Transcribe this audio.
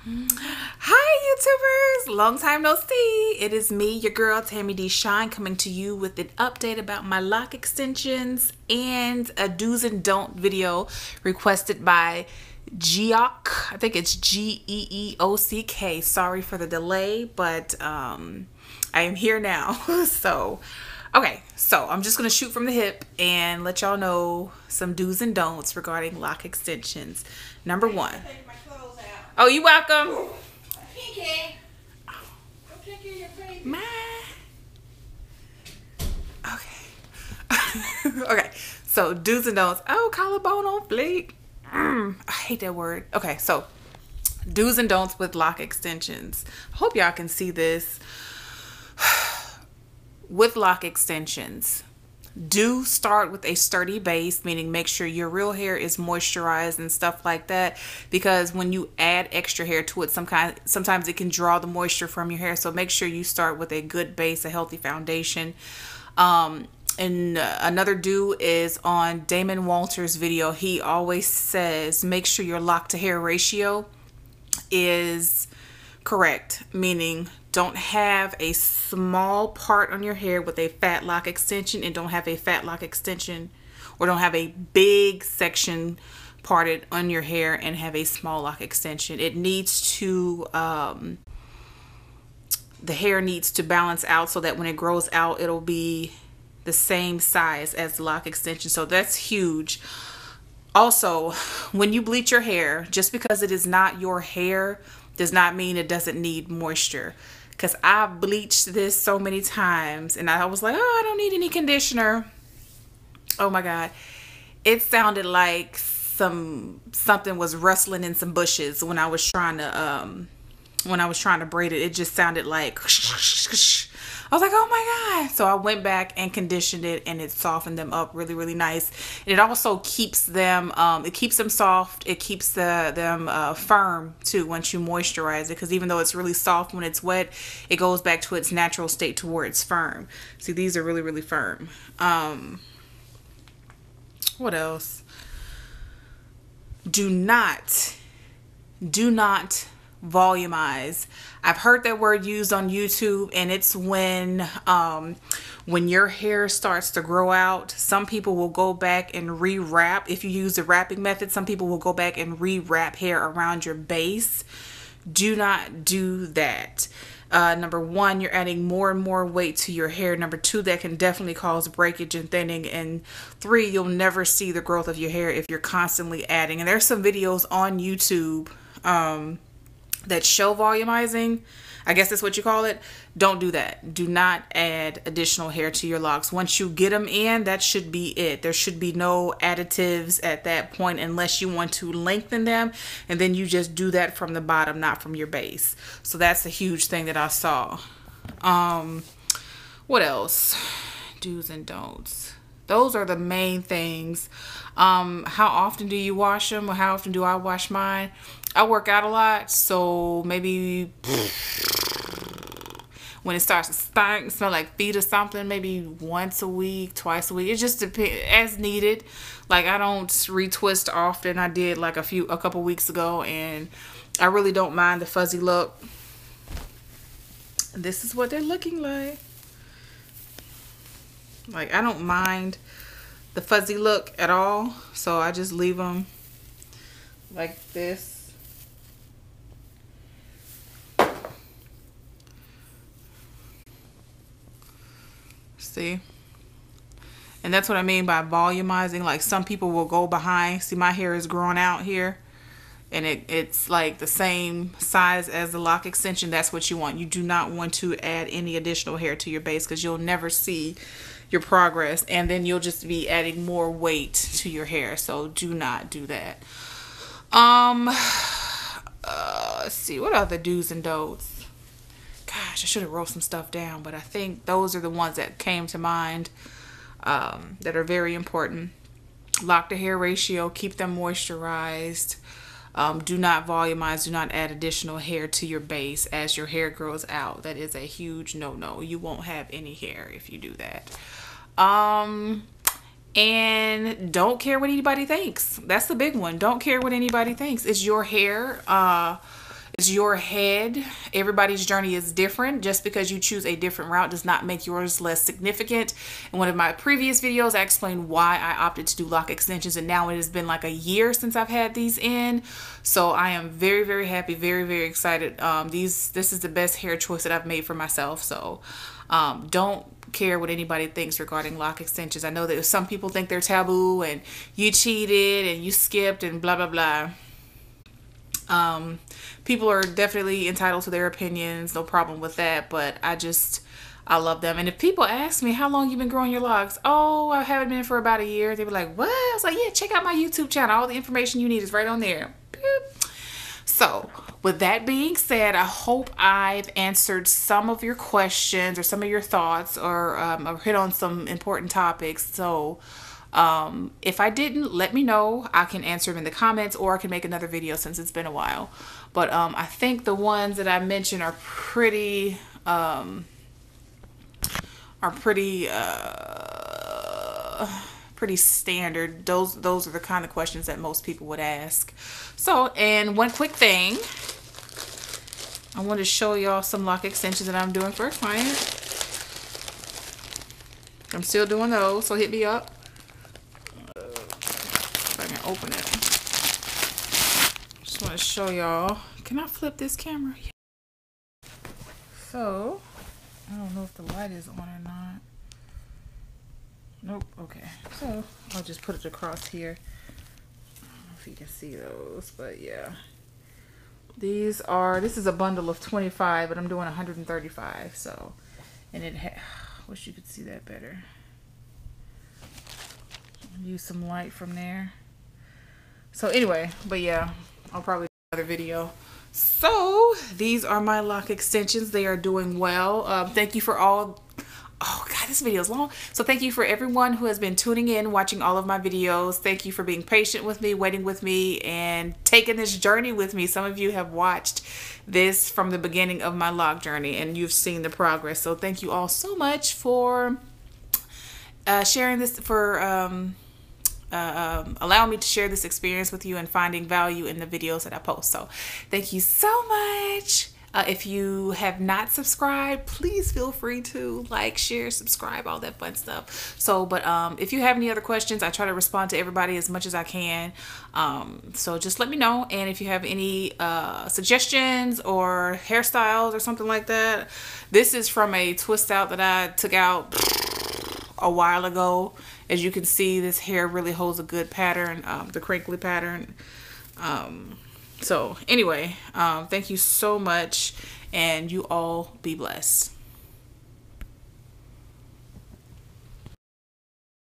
Hi YouTubers, long time no see. It is me, your girl Tammy D Shine, coming to you with an update about my lock extensions and a do's and don't video requested by Geock. I think it's Geeock. Sorry for the delay, but I am here now. So I'm just gonna shoot from the hip and let y'all know some do's and don'ts regarding lock extensions. Number one. Oh, you welcome. Pinky. My. Okay. Okay. So do's and don'ts. Oh, collarbone on fleek. I hate that word. Okay, so do's and don'ts with lock extensions. I hope y'all can see this. With lock extensions, do start with a sturdy base, meaning make sure your real hair is moisturized and stuff like that, because when you add extra hair to it, sometimes it can draw the moisture from your hair. So make sure you start with a good base, a healthy foundation. And another do is on Damon Walters' video. He always says make sure your lock to hair ratio is correct, meaning don't have a small part on your hair with a fat lock extension, and don't have a fat lock extension, or don't have a big section parted on your hair and have a small lock extension. It needs to the hair needs to balance out so that when it grows out, it'll be the same size as the lock extension. So that's huge. Also, when you bleach your hair, just because it is not your hair does not mean it doesn't need moisture. Because I've bleached this so many times and I was like, oh, I don't need any conditioner. Oh my God. It sounded like something was rustling in some bushes when I was trying to braid it. It just sounded like I was like, oh my God. So I went back and conditioned it, and it softened them up really, really nice. And it also keeps them, soft. It keeps them firm too once you moisturize it, because even though it's really soft when it's wet, it goes back to its natural state to where it's firm. See, these are really, really firm. What else? Do not volumize. I've heard that word used on YouTube, and it's when your hair starts to grow out. Some people will go back and re-wrap. If you use the wrapping method, some people will go back and re-wrap hair around your base. Do not do that. Number one, you're adding more and more weight to your hair. Number two, that can definitely cause breakage and thinning. And three, you'll never see the growth of your hair if you're constantly adding. And there's some videos on YouTube that show volumizing. I guess that's what you call it. Don't do that. Do not add additional hair to your locks. Once you get them in, that should be it. There should be no additives at that point unless you want to lengthen them, and then you just do that from the bottom, not from your base. So that's a huge thing that I saw. What else? Do's and don'ts. Those are the main things. How often do you wash them, or how often do I wash mine? I work out a lot, so maybe when it starts to stink, smell like feet or something, maybe once a week, twice a week. It just depends, as needed. Like, I don't retwist often. I did like a couple weeks ago, and I really don't mind the fuzzy look. This is what they're looking like. Like, I don't mind the fuzzy look at all, so I just leave them like this. See? And that's what I mean by volumizing. Like, some people will go behind. See, my hair is growing out here, and it's like the same size as the lock extension. That's what you want. You do not want to add any additional hair to your base, because you'll never see your progress, and then you'll just be adding more weight to your hair. So do not do that. Let's see, what are the do's and don'ts? Gosh, I should have wrote some stuff down, but I think those are the ones that came to mind, that are very important. Lock to hair ratio, keep them moisturized. Do not volumize, do not add additional hair to your base as your hair grows out. That is a huge no-no. You won't have any hair if you do that. And don't care what anybody thinks. That's the big one. Don't care what anybody thinks. It's your hair. It's your head. Everybody's journey is different. Just because you choose a different route does not make yours less significant. In one of my previous videos, I explained why I opted to do lock extensions, and now it has been like a year since I've had these in. So I am very, very happy, very, very excited. This is the best hair choice that I've made for myself. So don't care what anybody thinks regarding lock extensions. I know that some people think they're taboo and you cheated and you skipped and blah, blah, blah. People are definitely entitled to their opinions, no problem with that, but I love them. And if people ask me how long you've been growing your locks, oh, I haven't been for about a year, they be like, what? I was like, yeah, check out my YouTube channel. All the information you need is right on there. Boop. So with that being said, I hope I've answered some of your questions or some of your thoughts, or I've hit on some important topics. So if I didn't, let me know. I can answer them in the comments, or I can make another video since it's been a while. But I think the ones that I mentioned are pretty pretty standard. Those are the kind of questions that most people would ask. So, and one quick thing, I want to show y'all some lock extensions that I'm doing for a client. I'm still doing those, so hit me up if I can open it. Just want to show y'all. Can I flip this camera? So, I don't know if the light is on or not. Nope. Okay. So, I'll just put it across here. I don't know if you can see those, but yeah. This is a bundle of 25, but I'm doing 135. So, and wish you could see that better. Use some light from there. So anyway, but yeah, I'll probably do another video. So these are my lock extensions. They are doing well. Thank you for all. Oh God, this video is long. So thank you for everyone who has been tuning in, watching all of my videos. Thank you for being patient with me, waiting with me, and taking this journey with me. Some of you have watched this from the beginning of my lock journey, and you've seen the progress. So thank you all so much for sharing this, for allowing me to share this experience with you and finding value in the videos that I post. So thank you so much. If you have not subscribed, please feel free to like, share, subscribe, all that fun stuff. So, but if you have any other questions, I try to respond to everybody as much as I can. So just let me know. And if you have any suggestions or hairstyles or something like that, this is from a twist out that I took out a while ago. As you can see, this hair really holds a good pattern, the crinkly pattern. So anyway, thank you so much, and you all be blessed.